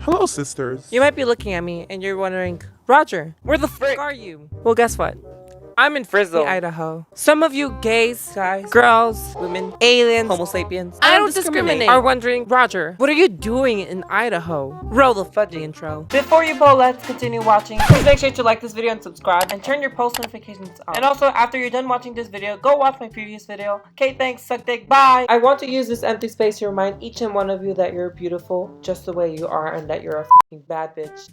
Hello, sisters. You might be looking at me and you're wondering, Roger, where the frick are you? Well, guess what? I'm in Frizzle, Idaho. Some of you gays, guys, girls, women, aliens, homo sapiens, I don't discriminate, are wondering, Roger, what are you doing in Idaho? Roll the fudgy intro. Before you both, let's continue watching. Please make sure to like this video and subscribe and turn your post notifications on. And also, after you're done watching this video, go watch my previous video. Okay, thanks, suck dick, bye. I want to use this empty space to remind each and one of you that you're beautiful just the way you are and that you're a f***ing bad bitch.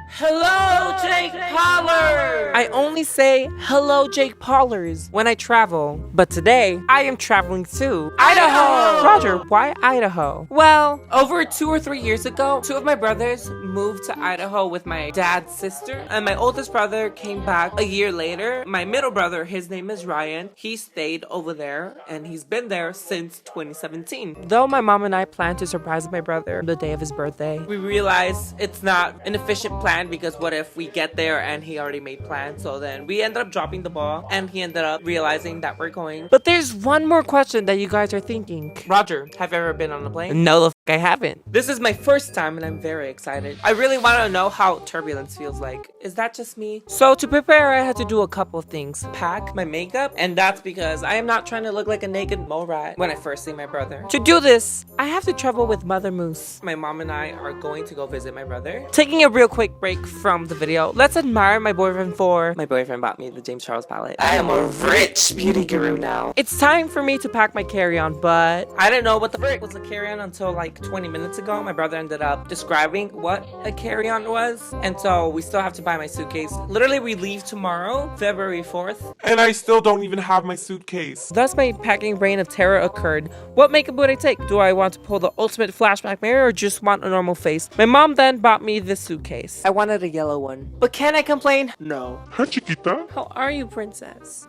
Hello, Jake Paulers! I only say hello, Jake Paulers when I travel. But today, I am traveling to Idaho! Roger, why Idaho? Well, over 2 or 3 years ago, 2 of my brothers moved to Idaho with my dad's sister. And my oldest brother came back a year later. My middle brother, his name is Ryan. He stayed over there and he's been there since 2017. Though my mom and I planned to surprise my brother the day of his birthday, we realized it's not an efficient plan because what if we get there and he already made plans? So then we ended up dropping the ball and he ended up realizing that we're going. But there's one more question that you guys are thinking. Roger, have you ever been on a plane? No, the f I haven't. This is my first time and I'm very excited. I really want to know how turbulence feels like. Is that just me? So to prepare, I had to do a couple of things. Pack my makeup, and that's because I am not trying to look like a naked mole rat when I first see my brother. To do this, I have to travel with Mother Moose. My mom and I are going to go visit my brother. Taking a real quick break from the video, let's admire my boyfriend for... My boyfriend bought me the James Charles palette. I am a rich beauty guru now. It's time for me to pack my carry-on, but I didn't know what the frick was a carry-on until like 20 minutes ago. My brother ended up describing what a carry-on was, and so we still have to buy my suitcase. Literally, we leave tomorrow, February 4th. And I still don't even have my suitcase. Thus, my packing reign of terror occurred. What makeup would I take? Do I want to pull the ultimate flashback mirror or just want a normal face? My mom then bought me this suitcase. I wanted a yellow one. But can I complain? No. Hi, Chiquita. How are you, princess?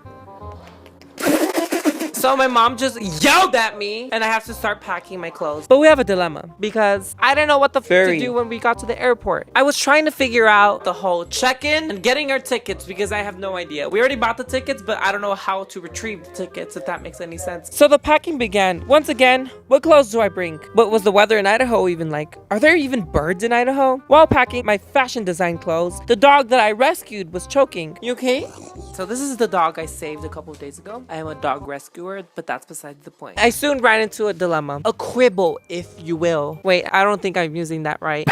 So my mom just yelled at me and I have to start packing my clothes. But we have a dilemma because I didn't know what the f to do when we got to the airport. I was trying to figure out the whole check-in and getting our tickets because I have no idea. We already bought the tickets, but I don't know how to retrieve the tickets, if that makes any sense. So the packing began. Once again, what clothes do I bring? What was the weather in Idaho even like? Are there even birds in Idaho? While packing my fashion design clothes, the dog that I rescued was choking. You okay? So this is the dog I saved a couple of days ago. I am a dog rescuer, but that's beside the point. I soon ran into a dilemma. A quibble, if you will. Wait, I don't think I'm using that right.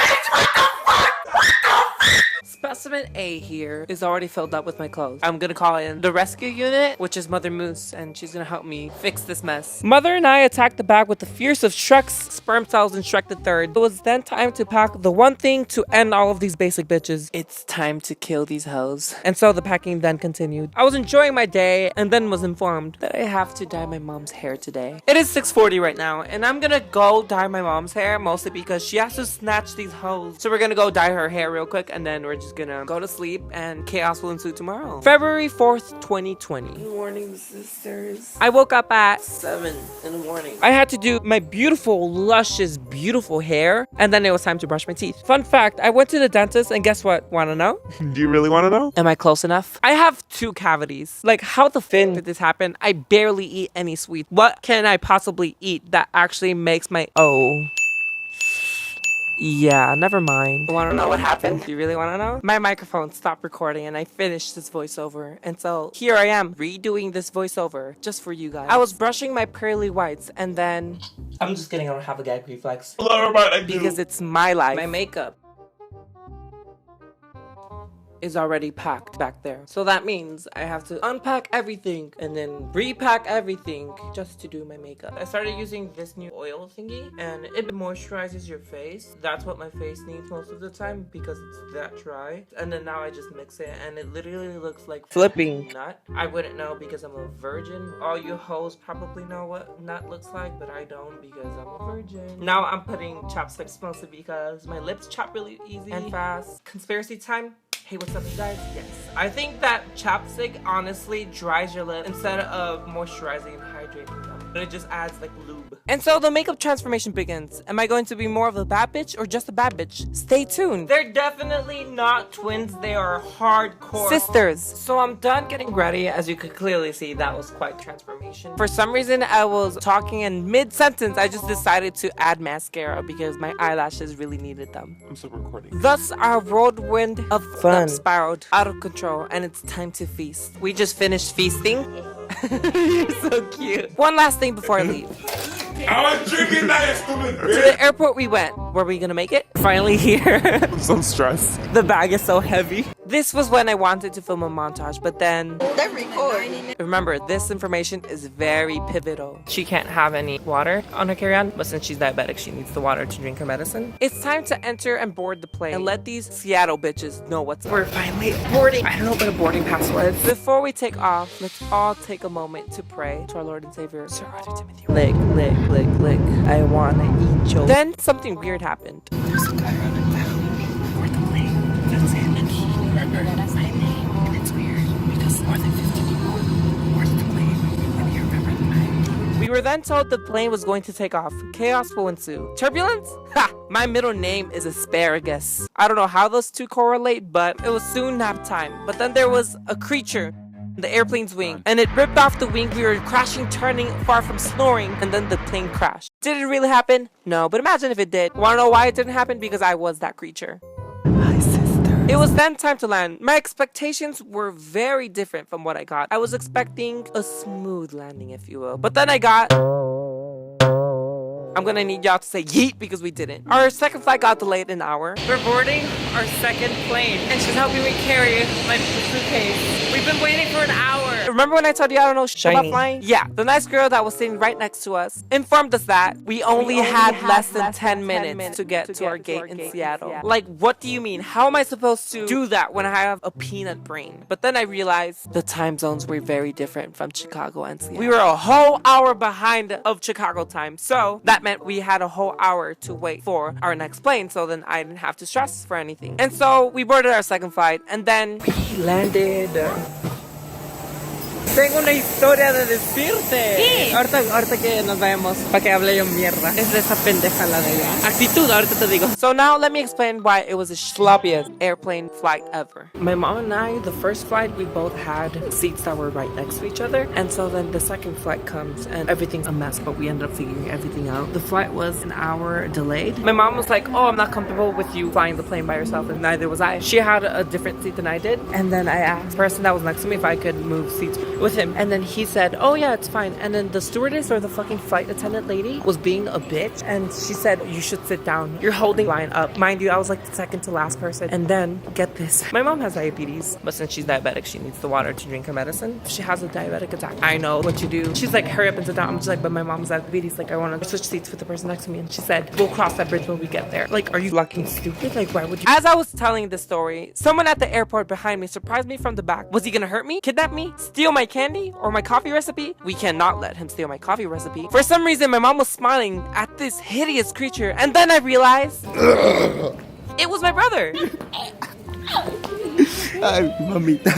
Specimen A here is already filled up with my clothes. I'm gonna call in the rescue unit, which is Mother Moose, and she's gonna help me fix this mess. Mother and I attacked the bag with the fierce of Shrek's sperm cells in Shrek the Third. It was then time to pack the one thing to end all of these basic bitches. It's time to kill these hoes. And so the packing then continued. I was enjoying my day and then was informed that I have to dye my mom's hair today. It is 6:40 right now, and I'm gonna go dye my mom's hair, mostly because she has to snatch these hoes. So we're gonna go dye her hair real quick, and then we're just gonna go to sleep and chaos will ensue tomorrow. February 4th, 2020. Good morning, sisters. I woke up at 7 in the morning. I had to do my beautiful, luscious, beautiful hair, and then it was time to brush my teeth. Fun fact, I went to the dentist, and guess what? Wanna know? Do you really want to know? Am I close enough? I have 2 cavities. Like, how the fin did this happen? I barely eat any sweets. What can I possibly eat that actually makes my... Oh. Yeah, never mind. You wanna know what happened? You really wanna know? My microphone stopped recording and I finished this voiceover. And so here I am redoing this voiceover just for you guys. I was brushing my pearly whites and then... I'm just kidding, I don't have a gag reflex. Hello, everybody. I do. Because it's my life. My makeup is already packed back there. So that means I have to unpack everything and then repack everything just to do my makeup. I started using this new oil thingy and it moisturizes your face. That's what my face needs most of the time because it's that dry. And then now I just mix it and it literally looks like flipping nut. I wouldn't know because I'm a virgin. All you hoes probably know what nut looks like, but I don't because I'm a virgin. Now I'm putting chapsticks mostly because my lips chop really easy and fast. Conspiracy time. Hey, what's up, you guys? Yes. I think that chapstick honestly dries your lip instead of moisturizing and hydrating them. And it just adds like lube. And so the makeup transformation begins. Am I going to be more of a bad bitch or just a bad bitch? Stay tuned. They're definitely not twins. They are hardcore sisters. So I'm done getting ready. As you could clearly see, that was quite transformation. For some reason, I was talking in mid-sentence. I just decided to add mascara because my eyelashes really needed them. I'm still recording. Thus, our whirlwind of fun spiraled out of control, and it's time to feast. We just finished feasting. You're so cute. One last thing before I leave. I was drinking that stupid To the airport we went. Were we gonna make it? Finally here. I'm so stressed. The bag is so heavy. This was when I wanted to film a montage, but then... Remember, this information is very pivotal. She can't have any water on her carry-on, but since she's diabetic, she needs the water to drink her medicine. It's time to enter and board the plane and let these Seattle bitches know what's up. We're finally boarding. I don't know what a boarding pass was. Before we take off, let's all take a moment to pray to our Lord and Savior, Sir Arthur Timothy. Lick, lick, lick, lick. I wanna eat you. Then something weird happened. There's a guy on it now. Board the plane. That's it. And he remembered my name. And it's weird because more than 50 people boarded the plane and he remembered my name. We were then told the plane was going to take off. Chaos will ensue. Turbulence? Ha! My middle name is Asparagus. I don't know how those two correlate, but it was soon nap time. But then there was a creature, the airplane's wing, and it ripped off the wing. We were crashing, turning, far from snoring, and then the plane crashed. Did it really happen? No, but imagine if it did. Wanna know why it didn't happen? Because I was that creature. Hi, sister. It was then time to land. My expectations were very different from what I got. I was expecting a smooth landing, if you will. But then I got... I'm gonna need y'all to say yeet because we didn't. Our second flight got delayed an hour. We're boarding our second plane and she's helping me carry my suitcase. We've been waiting for an hour. Remember when I told you I don't know shit about flying? Yeah, the nice girl that was sitting right next to us informed us that we only had less than 10 minutes to get to our gate in Seattle. Like, what do you mean? How am I supposed to do that when I have a peanut brain? But then I realized the time zones were very different from Chicago and Seattle. We were a whole hour behind of Chicago time, so that meant we had a whole hour to wait for our next plane, so then I didn't have to stress for anything. And so we boarded our second flight, and then we landed. Tengo una historia de decirte. ¿Qué? Ahorita que nos vayamos, para que hable yo mierda. Es de esa pendeja la de ella. Actitud, ahorita te digo. So now let me explain why it was the sloppiest airplane flight ever. My mom and I, the first flight, we both had seats that were right next to each other. And so then the second flight comes and everything's a mess, but we ended up figuring everything out. The flight was an hour delayed. My mom was like, oh, I'm not comfortable with you flying the plane by yourself, and neither was I. She had a different seat than I did. And then I asked the person that was next to me if I could move seats with him, and then he said, oh yeah, it's fine. And then the stewardess or the fucking flight attendant lady was being a bitch, and she said, you should sit down, you're holding line up. Mind you, I was like the second to last person. And then get this, my mom has diabetes, but since she's diabetic, she needs the water to drink her medicine. If she has a diabetic attack, I know what you do. She's like, hurry up and sit down. I'm just like, but my mom's diabetes, like I want to switch seats with the person next to me. And she said, we'll cross that bridge when we get there. Like, are you fucking stupid? Like, why would you? As I was telling this story, someone at the airport behind me surprised me from the back. Was he gonna hurt me, kidnap me, steal my candy or my coffee recipe? We cannot let him steal my coffee recipe. For some reason, my mom was smiling at this hideous creature, and then I realized it was my brother.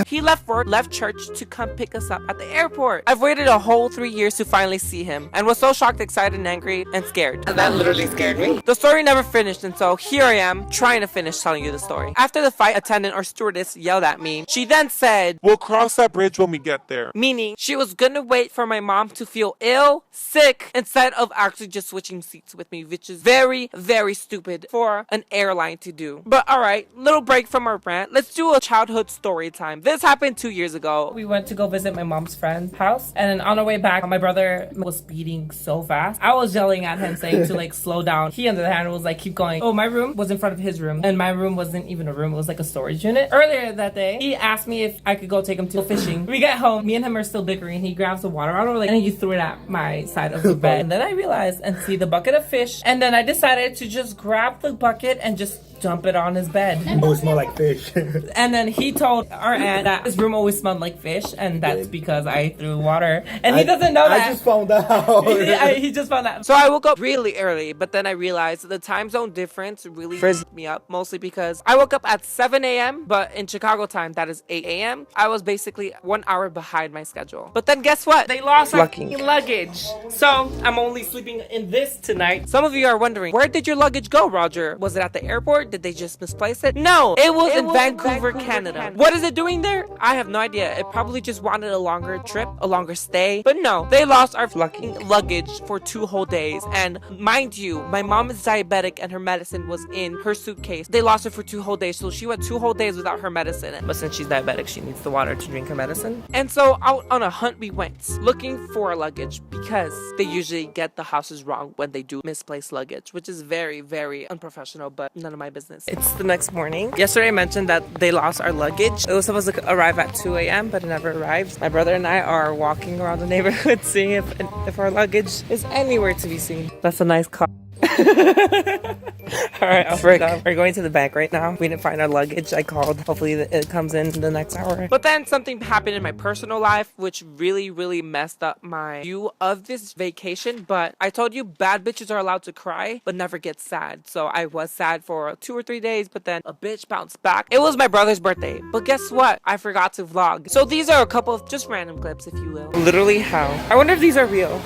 He left work, left church to come pick us up at the airport. I've waited a whole 3 years to finally see him and was so shocked, excited, and angry, and scared. That literally scared me. The story never finished, and so here I am trying to finish telling you the story. After the flight attendant or stewardess yelled at me, she then said, we'll cross that bridge when we get there. Meaning she was gonna wait for my mom to feel ill, sick, instead of actually just switching seats with me, which is very, very stupid for an airline to do. But alright, little break from our rant. Let's do a childhood story time. This happened 2 years ago. We went to go visit my mom's friend's house, and then on our way back, my brother was speeding so fast. I was yelling at him saying to like slow down. He on the other hand was like keep going. Oh, my room was in front of his room, and my room wasn't even a room, it was like a storage unit. Earlier that day, he asked me if I could go take him to fishing. We get home, me and him are still bickering. He grabs the water bottle like, and he threw it at my side of the bed. And then I realized and see the bucket of fish, and then I decided to just grab the bucket and just dump it on his bed. It would smell like fish. And then he told our aunt that his room always smelled like fish, and that's because I threw water. And he doesn't know that. I just found out. He just found out. So I woke up really early, but then I realized the time zone difference really frizzed me up, mostly because I woke up at 7 a.m., but in Chicago time, that is 8 a.m. I was basically 1 hour behind my schedule. But then guess what? They lost our luggage. So I'm only sleeping in this tonight. Some of you are wondering, where did your luggage go, Roger? Was it at the airport? Did they just misplace it? No, it was in Vancouver, Canada. What is it doing there? I have no idea. It probably just wanted a longer trip, a longer stay. But no, they lost our fucking luggage for 2 whole days. And mind you, my mom is diabetic and her medicine was in her suitcase. They lost it for 2 whole days. So she went 2 whole days without her medicine. But since she's diabetic, she needs the water to drink her medicine. And so out on a hunt we went, looking for luggage, because they usually get the houses wrong when they do misplace luggage, which is very, very unprofessional, but none of my business. It's the next morning. Yesterday I mentioned that they lost our luggage. It was supposed to arrive at 2 a.m., but it never arrived. My brother and I are walking around the neighborhood seeing if our luggage is anywhere to be seen. That's a nice car. Alright, we're going to the bank right now. We didn't find our luggage. I called. Hopefully it comes in the next hour. But then something happened in my personal life which really, really messed up my view of this vacation. But I told you bad bitches are allowed to cry but never get sad. So I was sad for 2 or 3 days, but then a bitch bounced back. It was my brother's birthday, but guess what? I forgot to vlog. So these are a couple of just random clips, if you will. Literally how? I wonder if these are real.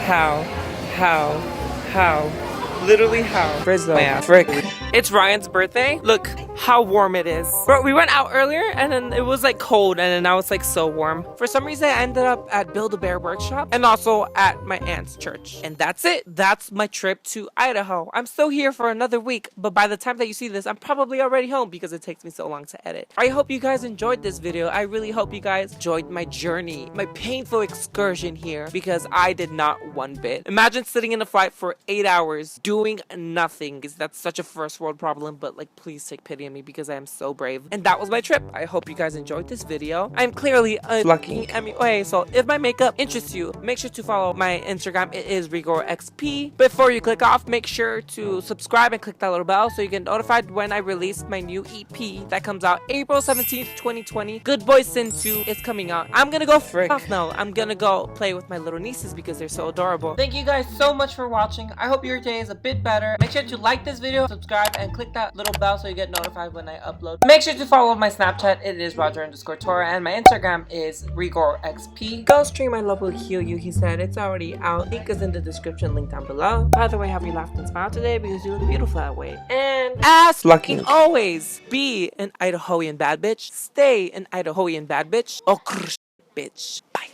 How? Literally how? Frizzo. Man, frick. It's Ryan's birthday. Look how warm it is. Bro, we went out earlier and then it was like cold and then now it's like so warm. For some reason I ended up at Build-A-Bear Workshop and also at my aunt's church. And that's it. That's my trip to Idaho. I'm still here for another week, but by the time that you see this, I'm probably already home because it takes me so long to edit. I hope you guys enjoyed this video. I really hope you guys enjoyed my journey, my painful excursion here, because I did not one bit. Imagine sitting in a flight for 8 hours doing nothing. That's such a first world problem, but like please take pity on me because I am so brave. And that was my trip. I hope you guys enjoyed this video. I'm clearly a lucky MUA, so if my makeup interests you, make sure to follow my Instagram. It is RigorXP. Before you click off, make sure to subscribe and click that little bell so you get notified when I release my new EP that comes out April 17th, 2020. Good Boy Sin 2 is coming out. I'm gonna go frick off now. I'm gonna go play with my little nieces because they're so adorable. Thank you guys so much for watching. I hope your day is a bit better. Make sure to like this video, subscribe, and click that little bell so you get notified when I upload. Make sure to follow my Snapchat. It is Roger_Tora, and my Instagram is RigorXP. Go stream My Love Will Heal You, he said. It's already out. Link is in the description, link down below. By the way, have you laughed and smiled today? Because you look beautiful that way. And as lucky always, be an Idahoan bad bitch. Stay an Idahoan bad bitch. OKURRRRR bitch. Bye.